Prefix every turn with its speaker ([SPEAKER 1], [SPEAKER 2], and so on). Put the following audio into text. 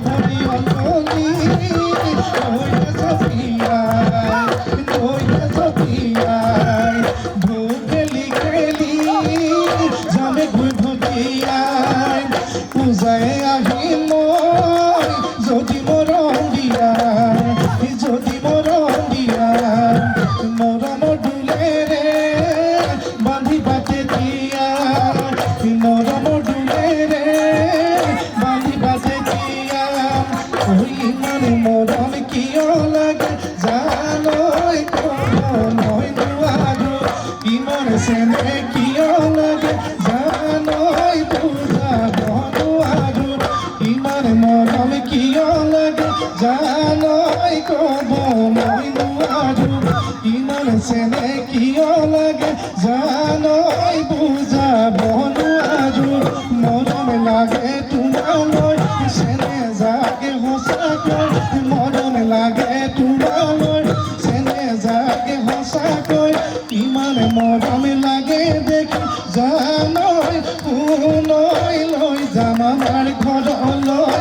[SPEAKER 1] ভরি অন্তলি নইলে সফিয়ায় নইলে সফিয়ায় ভুকেলি খেলি যাবে ঘুই ভটিয়ায় পূজায় আহি মই যদি মৰম দিয়াই যদি মৰম দিয়াই মৰমৰ দুলেৰে বান্ধি পাতে দিয়া মৰমৰ দুলেৰে বান্ধি পাতে দিয়া ইমান মৰম কিয় লাগে জানৈ ক'ব মই নোৱাৰো ইমান চেনে কিয় লাগে জানৈ বুজাব নোৱাৰো ইমান মৰম কিয় লাগে জানৈ ক'ব মই নোৱাৰো ইমান চেনে কিয় লাগে জানৈ বুজাব নোৱাৰো মৰম লাগে তোমালৈ চেনে জাগে সঁচাকৈ মৰম লাগে তোমালৈ চেনে জাগে সঁচাকৈ ইমান মৰম লাগে দেখি জানৈ কোনৈ লৈ যাম আমাৰ ঘৰলৈ